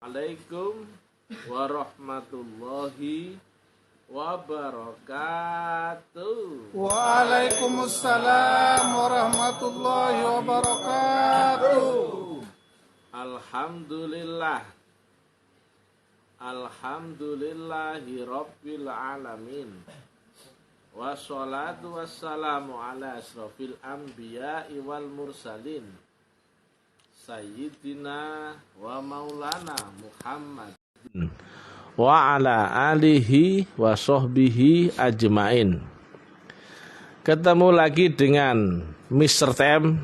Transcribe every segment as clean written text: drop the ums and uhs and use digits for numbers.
Assalamualaikum warahmatullahi wabarakatuh. Waalaikumsalam warahmatullahi wabarakatuh. Alhamdulillahi rabbil alamin. Wassalatu wassalamu ala asrofil anbiya'i wal mursalin Sayyidina wa maulana Muhammad wa ala alihi wa sahbihi ajmain. Ketemu lagi dengan Mr. TM,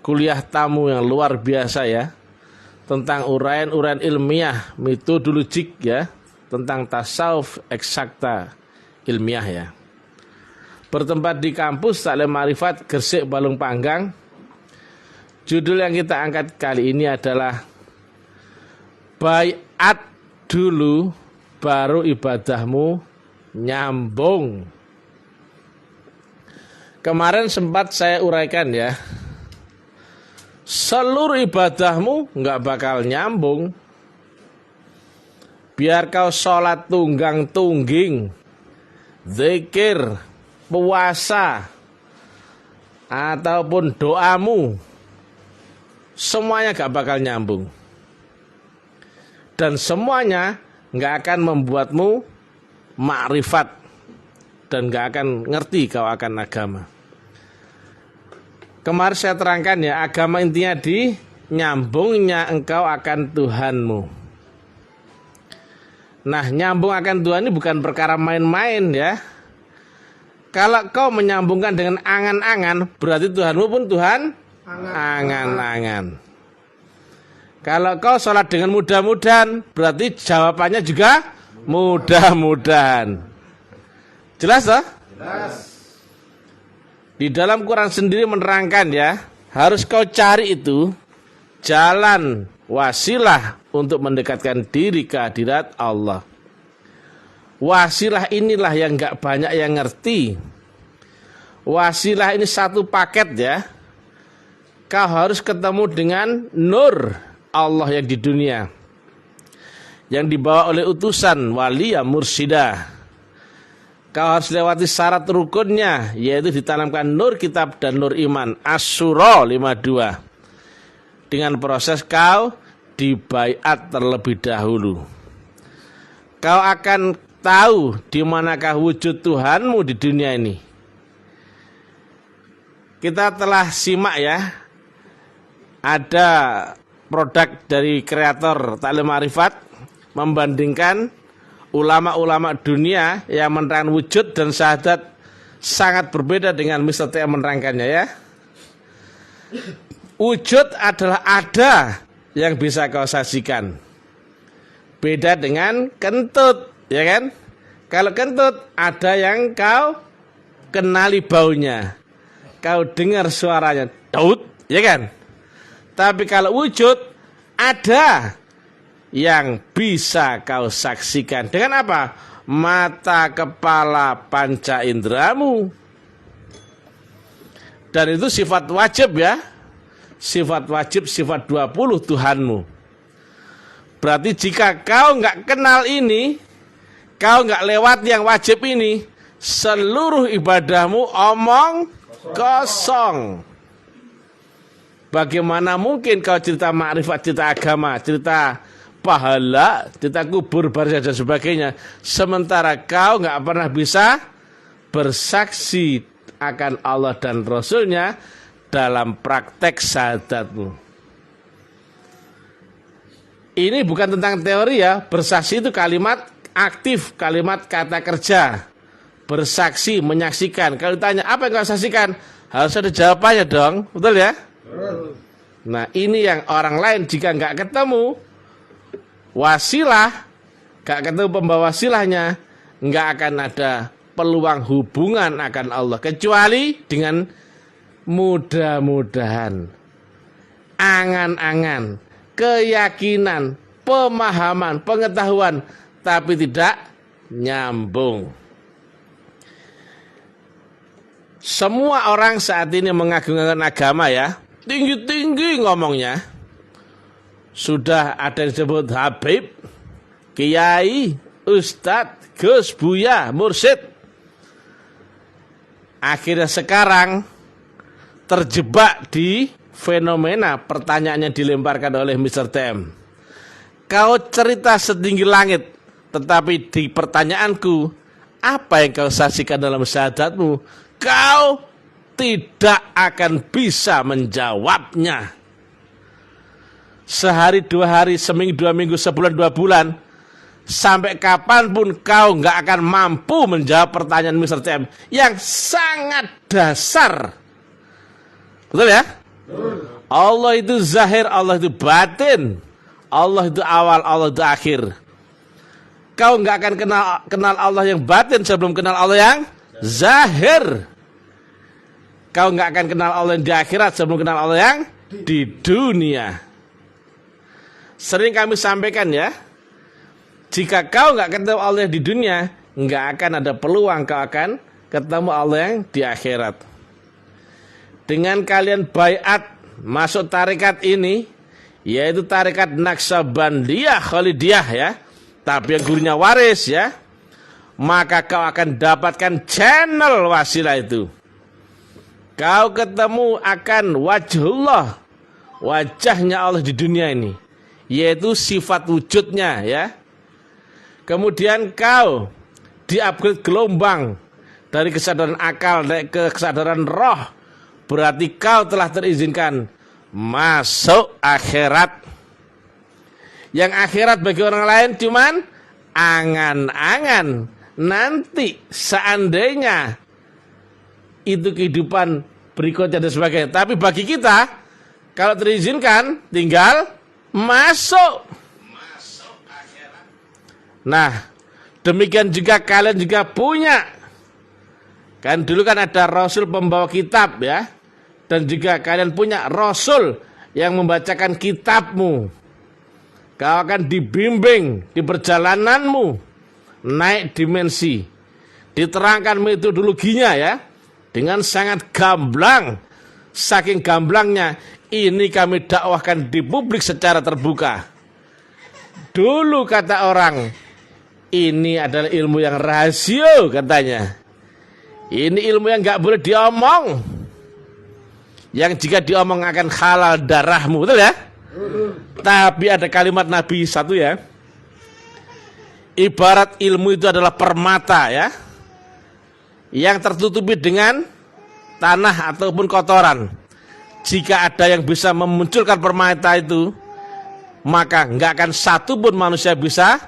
kuliah tamu yang luar biasa ya, tentang uraian-uraian ilmiah metodologik ya, tentang tasawuf eksakta ilmiah ya. Bertempat di kampus Taklim Ma'rifat Gresik Balung Panggang. Judul yang kita angkat kali ini adalah Baiat dulu baru ibadahmu nyambung. Kemarin sempat saya uraikan ya, seluruh ibadahmu nggak bakal nyambung. Biar kau sholat tunggang-tungging, zikir, puasa, ataupun doamu, semuanya gak bakal nyambung. Dan semuanya gak akan membuatmu makrifat dan gak akan ngerti kau akan agama. Kemarin saya terangkan ya, agama intinya di nyambungnya engkau akan Tuhanmu. Nah, nyambung akan Tuhan ini bukan perkara main-main ya. Kalau kau menyambungkan dengan angan-angan, berarti Tuhanmu pun Tuhan angan-angan. Kalau kau sholat dengan mudah-mudahan, berarti jawabannya juga mudah-mudahan. Jelas toh? Jelas. Di dalam Quran sendiri menerangkan ya, harus kau cari itu jalan wasilah untuk mendekatkan diri ke hadirat Allah. Wasilah inilah yang gak banyak yang ngerti. Wasilah ini satu paket ya. Kau harus ketemu dengan nur Allah yang di dunia, yang dibawa oleh utusan wali ya mursyida. Kau harus lewati syarat rukunnya, yaitu ditanamkan nur kitab dan nur iman. Asy-Syura 52. Dengan proses kau dibaiat terlebih dahulu. Kau akan tahu di manakah wujud Tuhanmu di dunia ini. Kita telah simak ya, ada produk dari kreator Taklim Ma'rifat membandingkan ulama-ulama dunia yang menerangkan wujud dan syahadat sangat berbeda dengan Mr. T yang menerangkannya ya. Wujud adalah ada yang bisa kau saksikan. Beda dengan kentut, ya kan? Kalau kentut ada yang kau kenali baunya, kau dengar suaranya, daud, ya kan? Tapi kalau wujud ada yang bisa kau saksikan. Dengan apa? Mata, kepala, panca indramu. Dan itu sifat wajib ya. Sifat wajib, sifat 20 Tuhanmu. Berarti jika kau nggak kenal ini, kau nggak lewat yang wajib ini, seluruh ibadahmu omong kosong. Bagaimana mungkin kau cerita makrifat, cerita agama, cerita pahala, cerita kubur, barzah dan sebagainya, sementara kau nggak pernah bisa bersaksi akan Allah dan Rasulnya dalam praktek syahadatmu. Ini bukan tentang teori ya. Bersaksi itu kalimat aktif, kalimat kata kerja. Bersaksi, menyaksikan. Kalau ditanya apa yang kau saksikan, harus ada jawabannya dong. Betul ya? Nah, ini yang orang lain jika nggak ketemu wasilah, nggak ketemu pembawa wasilahnya, nggak akan ada peluang hubungan akan Allah kecuali dengan mudah-mudahan, angan-angan, keyakinan, pemahaman, pengetahuan, tapi tidak nyambung. Semua orang saat ini mengagungkan agama ya, tinggi-tinggi ngomongnya. sudah ada yang disebut Habib, Kiai, Ustadz, Gus, Buya, Mursyid. Akhirnya sekarang terjebak di fenomena pertanyaannya dilemparkan oleh Mr. TM. Kau cerita setinggi langit, tetapi di pertanyaanku, apa yang kau saksikan dalam syahadatmu, kau tidak akan bisa menjawabnya. Sehari, 2 hari, seminggu, 2 minggu, sebulan, 2 bulan, sampai kapanpun kau nggak akan mampu menjawab pertanyaan Mr. TM yang sangat dasar. Betul ya? Allah itu zahir, Allah itu batin, Allah itu awal, Allah itu akhir. Kau nggak akan kenal Allah yang batin sebelum kenal Allah yang zahir. Kau nggak akan kenal Allah yang di akhirat sebelum kenal Allah yang di dunia. Sering kami sampaikan ya, jika kau nggak ketemu Allah di dunia, nggak akan ada peluang kau akan ketemu Allah yang di akhirat. Dengan kalian baiat masuk tarekat ini, yaitu tarekat Naqsabandiyah Khalidiyah ya, tapi yang gurunya waris ya, maka kau akan dapatkan channel wasilah itu. Kau ketemu akan wajhullah, wajahnya Allah di dunia ini, yaitu sifat wujudnya ya. Kemudian kau di-upgrade gelombang dari kesadaran akal naik ke kesadaran roh, berarti kau telah terizinkan masuk akhirat. Yang akhirat bagi orang lain cuman angan-angan. Nanti seandainya itu kehidupan berikutnya dan sebagainya. Tapi bagi kita, kalau terizinkan, tinggal masuk akhirat. Nah, demikian juga kalian juga punya. Kan dulu kan ada Rasul pembawa kitab ya. Dan juga kalian punya Rasul yang membacakan kitabmu. Kau akan dibimbing di perjalananmu, naik dimensi. Diterangkan metodologinya ya, dengan sangat gamblang. Saking gamblangnya, ini kami dakwahkan di publik secara terbuka. Dulu kata orang, ini adalah ilmu yang rahasia katanya. Ini ilmu yang gak boleh diomong. Yang jika diomong akan halal darahmu, betul ya? Tapi ada kalimat Nabi satu ya. Ibarat ilmu itu adalah permata ya, yang tertutupi dengan tanah ataupun kotoran. Jika ada yang bisa memunculkan permata itu, maka nggak akan satu pun manusia bisa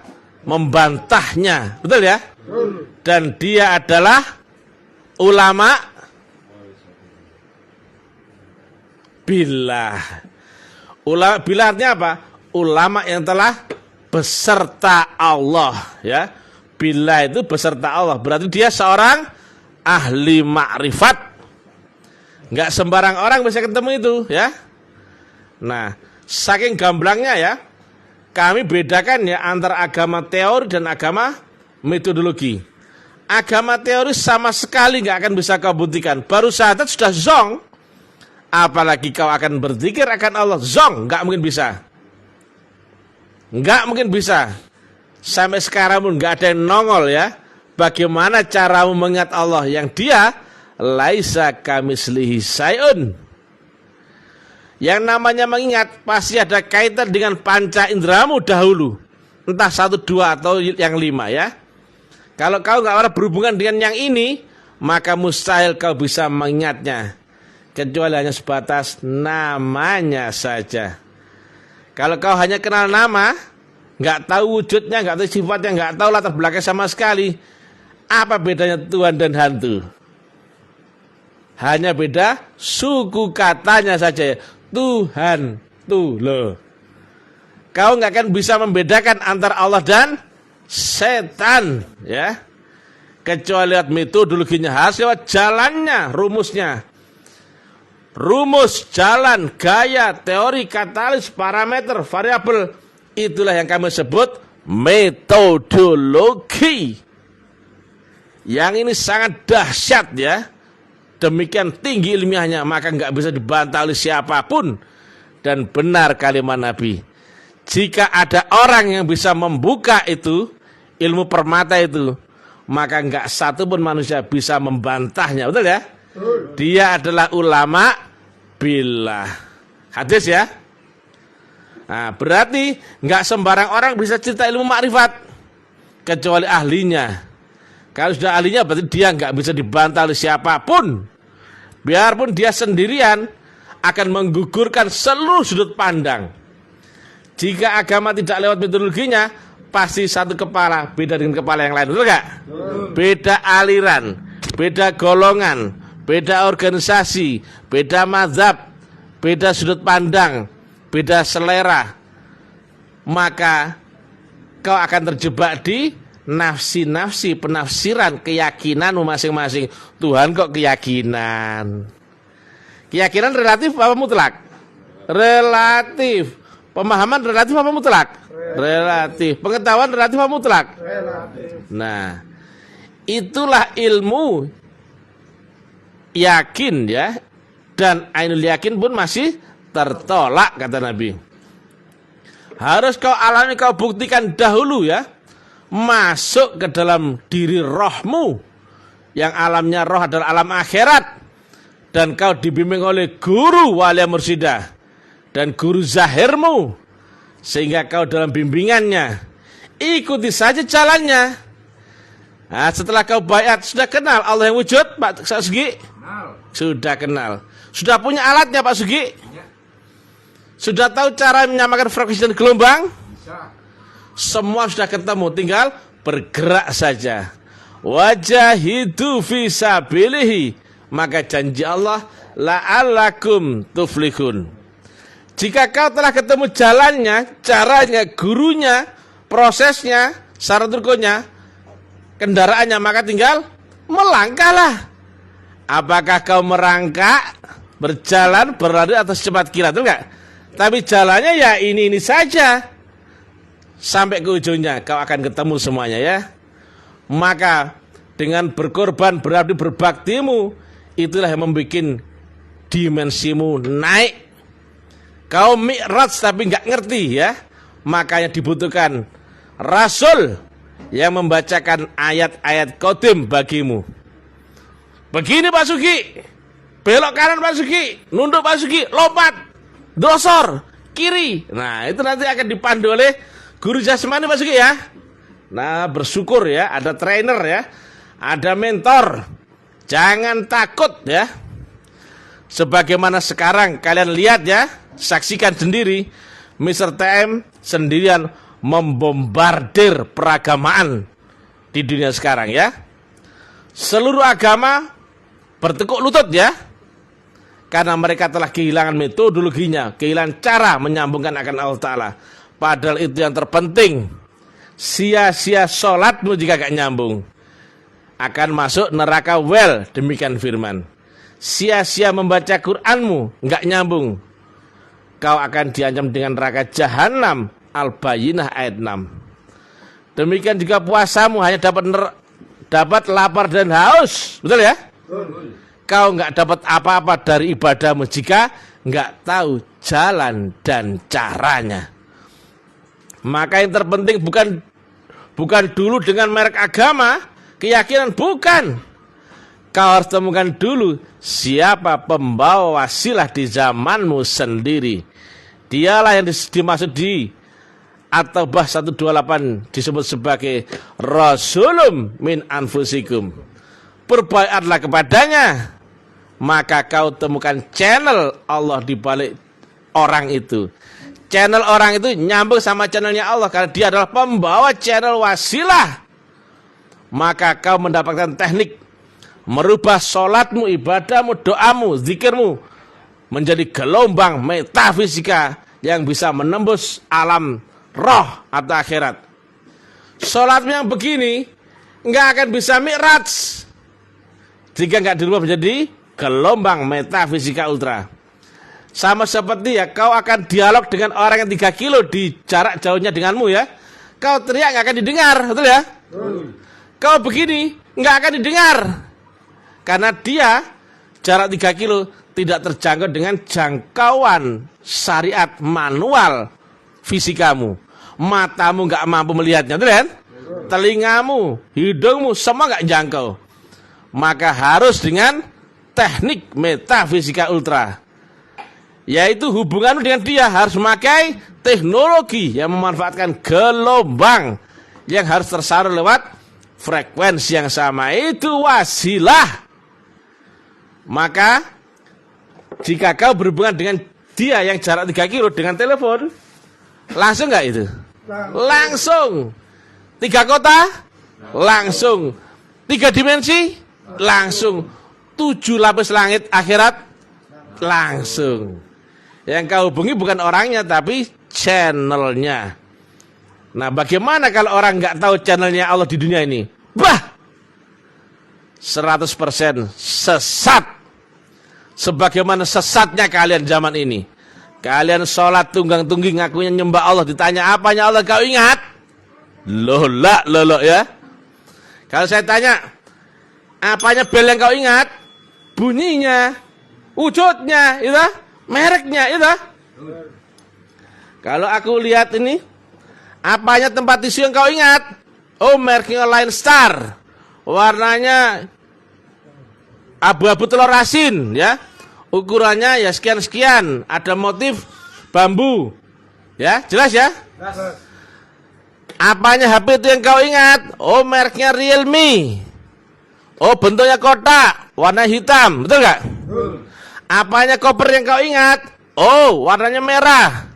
membantahnya, betul ya? Dan dia adalah ulama billah. Ulama billah artinya apa? Ulama yang telah beserta Allah ya. Billah itu beserta Allah, berarti dia seorang ahli makrifat. Nggak sembarang orang bisa ketemu itu ya. Nah, saking gamblangnya ya, kami bedakan ya antara agama teori dan agama metodologi. Agama teori sama sekali nggak akan bisa kau buktikan. Baru syahadat sudah zong, apalagi kau akan berzikir akan Allah, zong, nggak mungkin bisa. Nggak mungkin bisa. Sampai sekarang pun nggak ada yang nongol ya. Bagaimana caramu mengingat Allah yang dia laisa kamislihi syai'un. Yang namanya mengingat pasti ada kaitan dengan panca inderamu dahulu. Entah 1, 2 atau yang 5 ya. Kalau kau nggak pernah berhubungan dengan yang ini, maka mustahil kau bisa mengingatnya. Kecuali hanya sebatas namanya saja. Kalau kau hanya kenal nama, nggak tahu wujudnya, nggak tahu sifatnya, nggak tahu latar belakang sama sekali, apa bedanya Tuhan dan hantu? Hanya beda suku katanya saja. Tuhan, tuh loh. Kau nggak akan bisa membedakan antara Allah dan setan, ya. Kecuali lihat metodologinya, harus lewat jalannya, rumusnya. Rumus, jalan, gaya, teori, katalis, parameter, variabel, itulah yang kami sebut metodologi. Yang ini sangat dahsyat ya. Demikian tinggi ilmiahnya, maka nggak bisa dibantah oleh siapapun. Dan benar kalimat Nabi. jika ada orang yang bisa membuka itu, ilmu permata itu, maka enggak satu pun manusia bisa membantahnya. Betul ya? Dia adalah ulama billah. Hadis ya. Nah, berarti enggak sembarang orang bisa cerita ilmu makrifat kecuali ahlinya. Kalau sudah ahlinya berarti dia enggak bisa dibantah oleh siapapun. Biarpun dia sendirian akan menggugurkan seluruh sudut pandang. Jika agama tidak lewat metodologinya, pasti satu kepala beda dengan kepala yang lain, betul gak? Beda aliran, beda golongan, beda organisasi, beda mazhab, beda sudut pandang, beda selera. Maka kau akan terjebak di nafsi-nafsi penafsiran keyakinanmu masing-masing. Tuhan kok keyakinan? Keyakinan relatif apa mutlak? Relatif. Pemahaman relatif apa mutlak? Relatif. Pengetahuan relatif apa mutlak? Relatif. Nah, itulah ilmu yakin ya. Dan ainul yakin pun masih tertolak kata Nabi. Harus kau alami, kau buktikan dahulu ya. Masuk ke dalam diri rohmu. Yang alamnya roh adalah alam akhirat. Dan kau dibimbing oleh guru wali mursidah dan guru zahirmu, sehingga kau dalam bimbingannya ikuti saja jalannya. Nah, setelah kau baiat, sudah kenal Allah yang wujud Pak Sugi? Sudah kenal. Sudah punya alatnya Pak Sugi? Sudah tahu cara menyamakan frekuensi dan gelombang? Semua sudah ketemu, tinggal bergerak saja. Wajahidu fi sabilihi, maka janji Allah la'allakum tuflihun. Jika kau telah ketemu jalannya, caranya, gurunya, prosesnya, syarat rukunnya, kendaraannya, maka tinggal melangkahlah. Apakah kau merangkak, berjalan, berlari atau secepat kilat, itu enggak? Tapi jalannya ya ini saja. Sampai ke ujungnya kau akan ketemu semuanya ya. Maka dengan berkorban, berarti berbaktimu, itulah yang membuat dimensimu naik. Kau mi'raj tapi enggak ngerti ya. Makanya dibutuhkan Rasul yang membacakan ayat-ayat qadim bagimu. Begini Pak Sugi, belok kanan Pak Sugi, nunduk Pak Sugi, lompat, dosor, kiri. Nah itu nanti akan dipandu oleh guru jasmani Pak Sugi ya. Nah bersyukur ya, ada trainer ya, ada mentor. Jangan takut ya. Sebagaimana sekarang kalian lihat ya, saksikan sendiri, Mr. TM sendirian membombardir peragamaan di dunia sekarang ya. Seluruh agama bertekuk lutut ya. Karena mereka telah kehilangan metodologinya, kehilangan cara menyambungkan akan Allah Ta'ala. Padahal itu yang terpenting. Sia-sia sholatmu jika gak nyambung. Akan masuk neraka well, demikian firman. Sia-sia membaca Qur'anmu, enggak nyambung. Kau akan diancam dengan neraka jahanam. Al-Bayyinah ayat 6. Demikian juga puasamu hanya dapat lapar dan haus. Betul ya? Kau enggak dapat apa-apa dari ibadahmu jika enggak tahu jalan dan caranya. Maka yang terpenting bukan dulu dengan merek agama, keyakinan, bukan. Kau harus temukan dulu siapa pembawa wasilah di zamanmu sendiri. Dialah yang dimaksud di At-Taubah 128 disebut sebagai Rasulum min anfusikum. Berbaiatlah kepadanya, maka kau temukan channel Allah di balik orang itu. Channel orang itu nyambung sama channelnya Allah karena dia adalah pembawa channel wasilah. Maka kau mendapatkan teknik merubah sholatmu, ibadahmu, doamu, zikirmu menjadi gelombang metafisika yang bisa menembus alam roh atau akhirat. Sholatmu yang begini nggak akan bisa mi'raj jika nggak dirubah menjadi gelombang metafisika ultra. Sama seperti ya, kau akan dialog dengan orang yang 3 kilo di jarak jauhnya denganmu ya. Kau teriak nggak akan didengar, betul ya? Kau begini nggak akan didengar. Karena dia jarak 3 kilo tidak terjangkau dengan jangkauan syariat manual fisikamu. Matamu nggak mampu melihatnya, betul kan? Telingamu, hidungmu, semua nggak jangkau. Maka harus dengan teknik metafisika ultra, yaitu hubunganmu dengan dia harus memakai teknologi yang memanfaatkan gelombang yang harus tersalur lewat frekuensi yang sama. Itu wasilah. Maka jika kau berhubungan dengan dia yang jarak 3 kilo dengan telepon, langsung nggak itu? Langsung. 3 kota? Langsung. 3 dimensi? Langsung. 7 lapis langit akhirat? Langsung. Yang kau hubungi bukan orangnya tapi channelnya. Nah, bagaimana kalau orang nggak tahu channelnya Allah di dunia ini? Bah! 100% sesat. Sebagaimana sesatnya kalian zaman ini. Kalian sholat tunggang-tunggi ngakunya nyembah Allah, ditanya apanya Allah kau ingat? Loh ya. Kalau saya tanya, apanya bel yang kau ingat? Bunyinya, wujudnya, itu, mereknya, itu. Kalau aku lihat ini, apanya tempat tisu yang kau ingat? Oh, mereknya Line Star. Warnanya abu-abu telur asin, ya. Ukurannya ya sekian-sekian, ada motif bambu. Ya, jelas ya? Apanya HP itu yang kau ingat? Oh, mereknya Realme. Oh, bentuknya kotak, warna hitam, betul nggak? Apanya koper yang kau ingat? Oh, warnanya merah.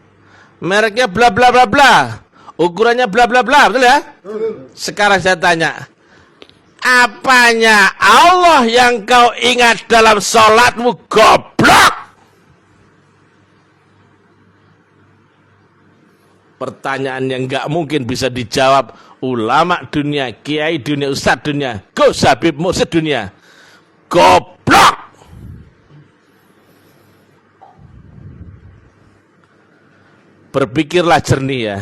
Mereknya bla bla bla bla. Ukurannya bla bla bla, betul ya? Sekarang saya tanya, apanya Allah yang kau ingat dalam sholatmu, goblok? Pertanyaan yang gak mungkin bisa dijawab ulama dunia, kiai dunia, ustadz dunia, Gus Habib Mursyid dunia. Goblok. Berpikirlah jernih ya.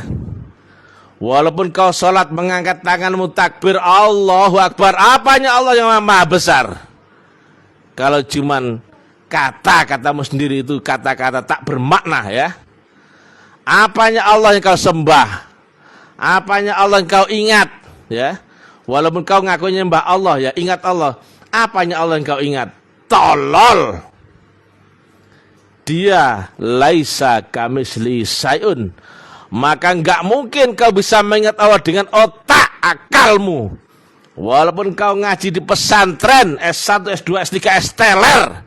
Walaupun kau sholat mengangkat tanganmu takbir Allahu Akbar, apanya Allah yang maha besar? Kalau cuman kata-katamu sendiri itu kata-kata tak bermakna ya. Apanya Allah yang kau sembah? Apanya Allah yang kau ingat ya? Walaupun kau ngaku nyembah Allah ya, ingat Allah. Apanya Allah yang kau ingat? Tolol. Dia laisa kamisli sayun. Maka enggak mungkin kau bisa mengingat Allah dengan otak akalmu. Walaupun kau ngaji di pesantren S1, S2, S3, S-teler,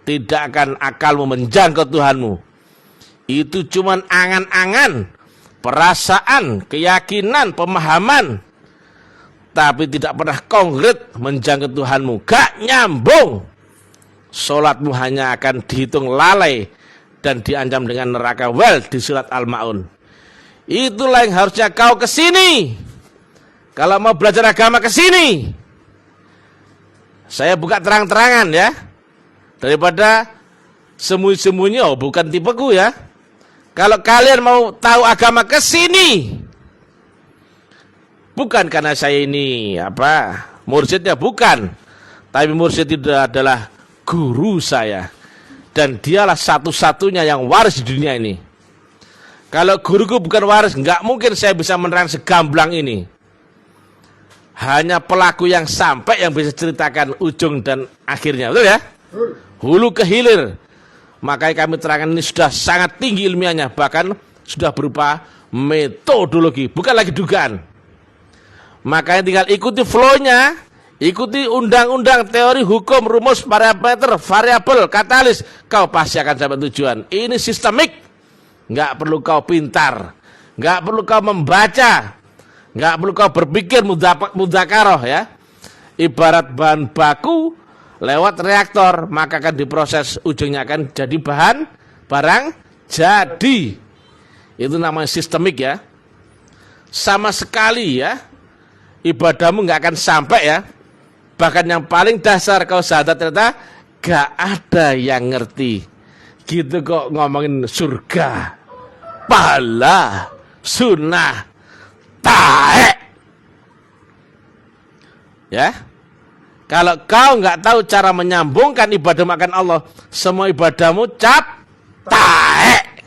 tidak akan akalmu menjangkau Tuhanmu. Itu cuman angan-angan, perasaan, keyakinan, pemahaman, tapi tidak pernah konkret menjangkau Tuhanmu. Gak nyambung. Sholatmu hanya akan dihitung lalai dan diancam dengan neraka wel di surat Al-Ma'un. Itulah yang harusnya kau kesini. Kalau mau belajar agama kesini. Saya buka terang-terangan ya. Daripada sembunyi-sembunyi, oh bukan tipeku ya. Kalau kalian mau tahu agama kesini. Bukan karena saya ini mursyidnya, bukan. Tapi mursyid itu adalah guru saya. Dan dialah satu-satunya yang waris di dunia ini. Kalau guruku bukan waris, nggak mungkin saya bisa menerang segamblang ini. Hanya pelaku yang sampai yang bisa ceritakan ujung dan akhirnya, betul ya? Hulu ke hilir. Makanya kami terangkan ini sudah sangat tinggi ilmiahnya, bahkan sudah berupa metodologi, bukan lagi dugaan. Makanya tinggal ikuti flow-nya, ikuti undang-undang, teori, hukum, rumus, parameter, variabel, katalis, kau pasti akan sampai tujuan. Ini sistemik, nggak perlu kau pintar, nggak perlu kau membaca, nggak perlu kau berpikir mudzakarah ya. Ibarat bahan baku lewat reaktor, maka akan diproses, ujungnya akan jadi barang jadi. Itu namanya sistemik ya. Sama sekali ya, ibadahmu nggak akan sampai ya. Bahkan yang paling dasar kau sadar ternyata gak ada yang ngerti. Gitu kok ngomongin surga, pahala, sunnah, taek. Ya. Kalau kau nggak tahu cara menyambungkan ibadah makan Allah, semua ibadahmu cap taek.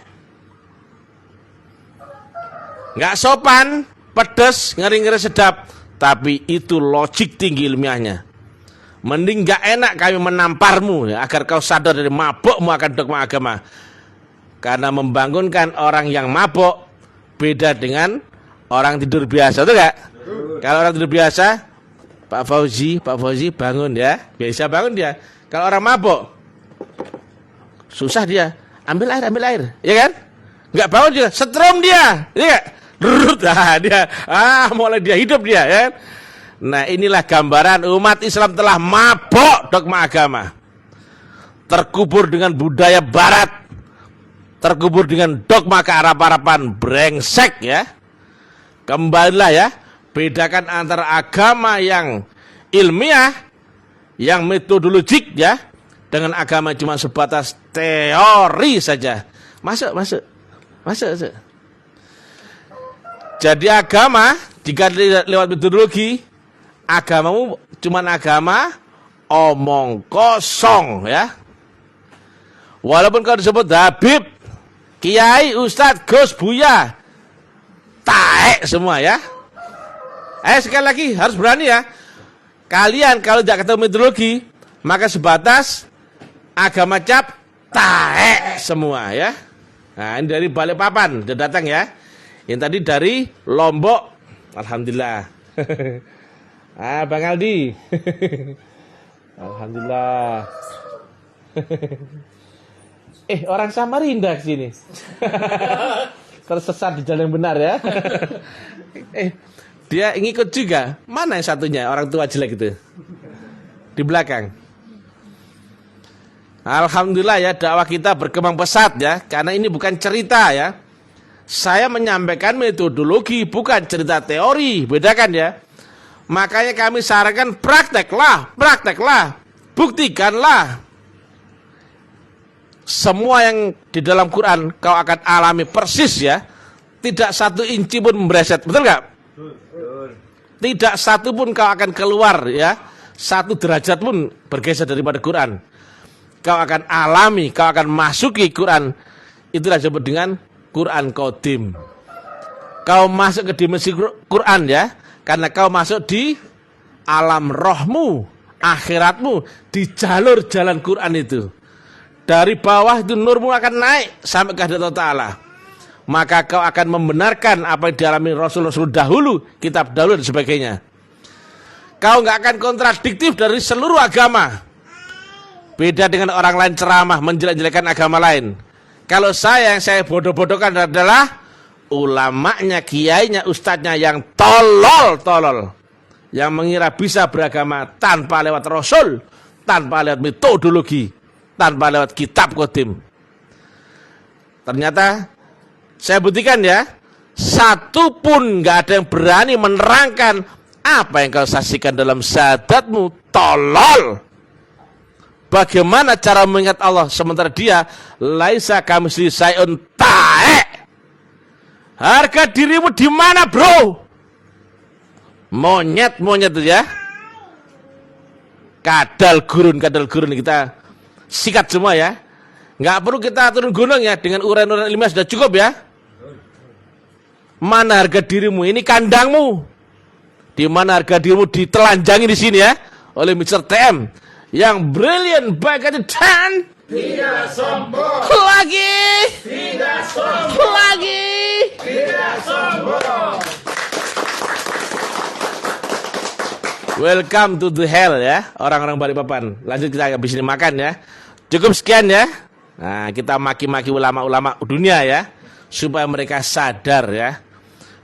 nggak sopan, pedes, ngeri-ngeri sedap, tapi itu logik tinggi ilmiahnya. Mending nggak enak kami menamparmu ya, agar kau sadar dari mabukmu akan dogma agama. Karena membangunkan orang yang mabuk beda dengan orang tidur biasa, betul nggak? Kalau orang tidur biasa, Pak Fauzi bangun ya, biasa bangun dia. Kalau orang mabuk, susah dia, ambil air, ya kan? Nggak bangun juga, setrum dia, ya nggak? Mulai dia hidup dia, ya kan? Nah, inilah gambaran umat Islam telah mabuk dogma agama, terkubur dengan budaya Barat, terkubur dengan dogma kearab-araban, brengsek ya. Kembalilah ya, bedakan antara agama yang ilmiah, yang metodologik ya, dengan agama cuma sebatas teori saja. Masuk. Jadi agama jika lewat metodologi, agamamu cuma agama omong kosong ya. Walaupun kau disebut Habib, Kiai, Ustadz, Gus, Buya, taek semua ya. Sekali lagi harus berani ya. Kalian kalau tidak ketemu metodologi, maka sebatas agama cap, taek semua ya. Nah, ini dari Balikpapan sudah datang ya. Yang tadi dari Lombok, alhamdulillah. Bang Aldi. Alhamdulillah. Orang Samarinda kesini. Tersesat di jalan yang benar ya. Dia ngikut juga. Mana yang satunya? Orang tua jelek itu. Di belakang. Alhamdulillah ya, dakwah kita berkembang pesat ya. Karena ini bukan cerita ya. Saya menyampaikan metodologi, bukan cerita teori. Bedakan ya. Makanya kami sarankan prakteklah. Buktikanlah. Semua yang di dalam Quran kau akan alami persis ya. Tidak satu inci pun membreset. Betul nggak? Tidak satu pun kau akan keluar ya. Satu derajat pun bergeser daripada Quran. Kau akan alami, kau akan masuki Quran. Itulah disebut dengan Quran Qadim. Kau masuk ke dimensi Quran ya. Karena kau masuk di alam rohmu, akhiratmu, di jalur jalan Quran itu. Dari bawah itu nurmu akan naik sampai ke hadirat Allah Ta'ala. Maka kau akan membenarkan apa yang dialami Rasul-Rasul dahulu, kitab dahulu dan sebagainya. Kau nggak akan kontradiktif dari seluruh agama. Beda dengan orang lain ceramah menjelek-jelekan agama lain. Kalau yang saya bodoh-bodohkan adalah ulamanya, kiainya, ustadznya yang tolol. Yang mengira bisa beragama tanpa lewat Rasul, tanpa lewat metodologi, tanpa lewat kitab Qadim. Ternyata saya buktikan ya, satu pun nggak ada yang berani menerangkan apa yang kau saksikan dalam syahadatmu, tolol. Bagaimana cara mengingat Allah sementara dia laisa kamitslihi syai'un, taek. Harga dirimu di mana, bro? Monyet itu ya. Kadal gurun kita sikat semua ya. Nggak perlu kita turun gunung ya, dengan uraian-uraian ilmiah sudah cukup ya. Mana harga dirimu? Ini kandangmu. Di mana harga dirimu ditelanjangi di sini ya oleh Mr. TM yang brilliant baik aja dan Tidak sombong. lagi. Tidak sombong. Lagi. Tidak sombong. Welcome to the hell ya, orang-orang Balikpapan. Lanjut kita habis ini makan ya. Cukup sekian ya. Nah, kita maki-maki ulama-ulama dunia ya, supaya mereka sadar ya.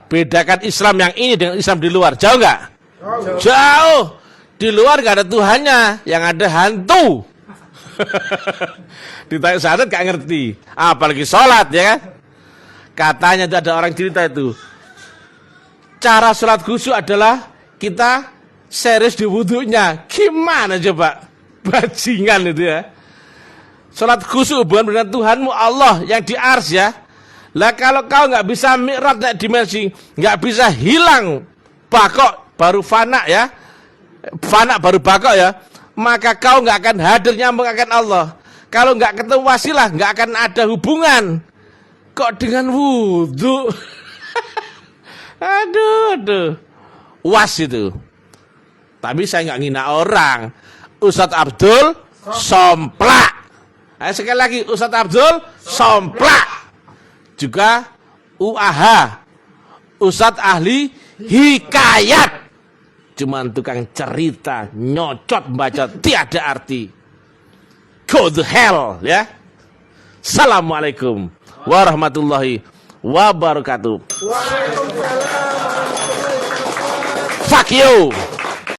Bedakan Islam yang ini dengan Islam di luar. Jauh nggak? Jauh. Di luar nggak ada Tuhannya, yang ada hantu. Ditanya syahadat gak ngerti, apalagi sholat ya kan. Katanya itu ada orang cerita itu, cara sholat khusyuk adalah kita serius di wudunya. Gimana coba? Bajingan itu ya. Sholat khusyuk hubungan dengan Tuhanmu Allah yang di ars ya. Lah kalau kau gak bisa mi'raj naik dimensi, gak bisa hilang bakok baru fana ya, fana baru bakok ya, maka kau gak akan hadir nyambung akan Allah. Kalau gak ketemu wasilah, gak akan ada hubungan. Kok dengan wudhu? Aduh. UAS itu. Tapi saya nggak ngina orang. Ustadz Abdul somplak. Sekali lagi Ustadz Abdul somplak. Juga UAH, Ustadz ahli hikayat. Cuman tukang cerita, nyocot baca tiada arti. Go to hell ya. Assalamualaikum warahmatullahi wabarakatuh. Waalaikumsalam. Fuck you.